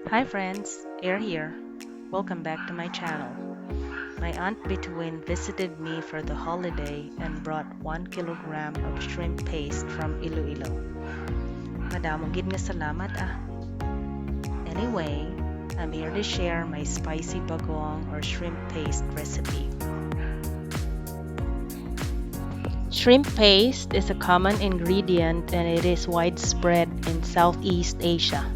Hi friends, Air here. Welcome back to my channel. My aunt Between visited me for the holiday and brought 1 kilogram of shrimp paste from Iloilo. Madamo gid nga salamat ah. Anyway, I'm here to share my spicy bagoong or shrimp paste recipe. Shrimp paste is a common ingredient and it is widespread in Southeast Asia.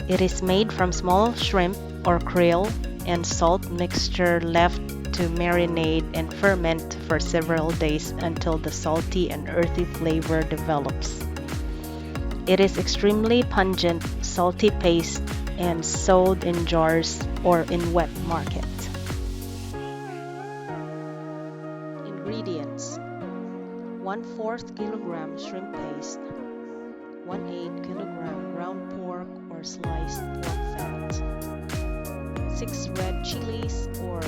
It is made from small shrimp or krill and salt mixture left to marinate and ferment for several days until the salty and earthy flavor develops. It is extremely pungent, salty paste and sold in jars or in wet market. Ingredients: 1/4 kilogram shrimp paste, 1/8 kilogram ground pork or sliced pork fat, 6 red chilies or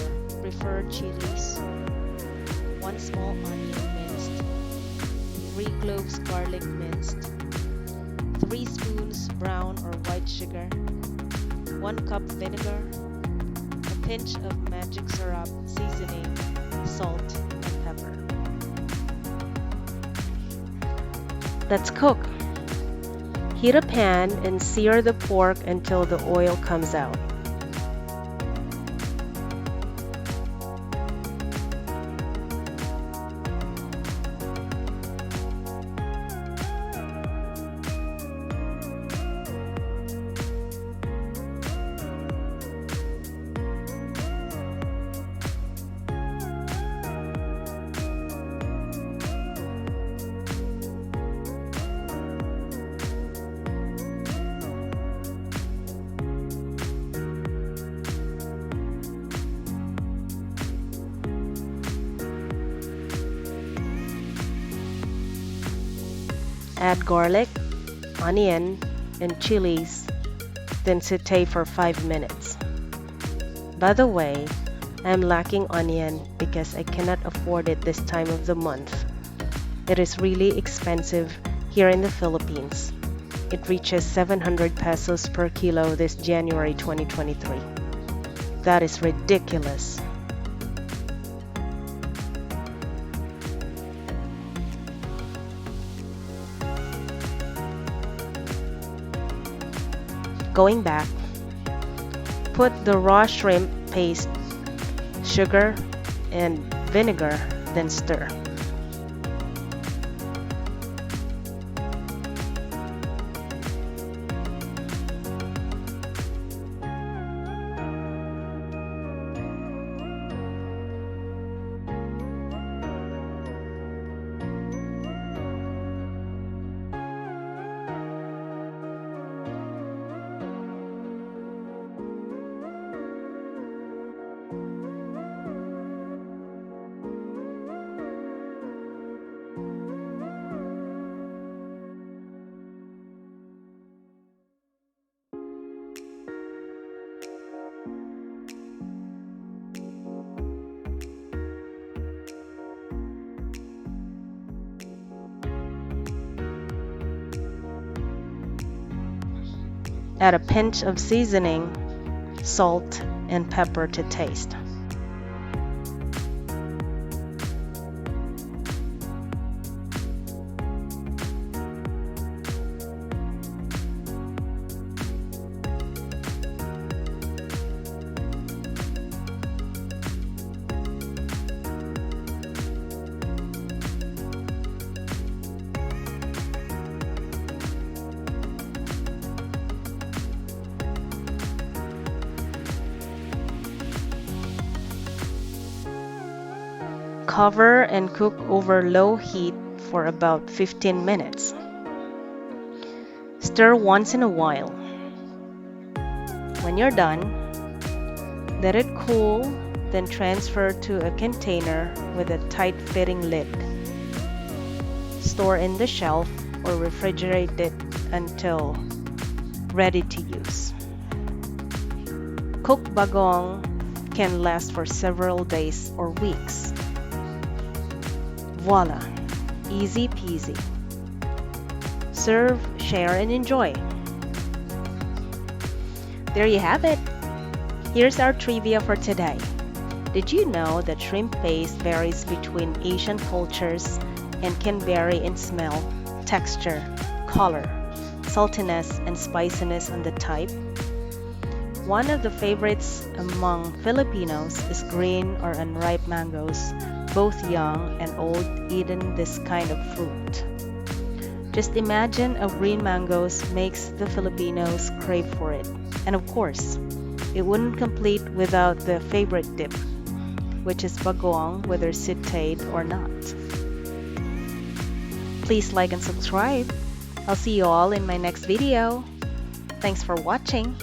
preferred chilies, 1 small onion minced, 3 cloves garlic minced, 3 spoons brown or white sugar, 1 cup vinegar, a pinch of magic syrup seasoning, salt, and pepper. Let's cook. Heat a pan and sear the pork until the oil comes out. Add garlic, onion, and chilies, then saute for 5 minutes. By the way, I'm lacking onion because I cannot afford it this time of the month. It is really expensive here in the Philippines. It reaches 700 pesos per kilo this January 2023. That is ridiculous. Going back, put the raw shrimp paste, sugar, and vinegar, then stir. Add a pinch of seasoning, salt, and pepper to taste. Cover and cook over low heat for about 15 minutes. Stir once in a while. When you're done, let it cool, then transfer to a container with a tight-fitting lid. Store in the shelf or refrigerate it until ready to use. Cooked bagoong can last for several days or weeks. Voila! Easy peasy. Serve, share, and enjoy. There you have it. Here's our trivia for today. Did you know that shrimp paste varies between Asian cultures and can vary in smell, texture, color, saltiness, and spiciness on the type? One of the favorites among Filipinos is green or unripe mangoes. Both young and old eaten this kind of fruit. Just imagine a green mangoes makes the Filipinos crave for it. And of course, it wouldn't complete without the favorite dip, which is bagoong, whether sauteed or not. Please like and subscribe. I'll see you all in my next video. Thanks for watching.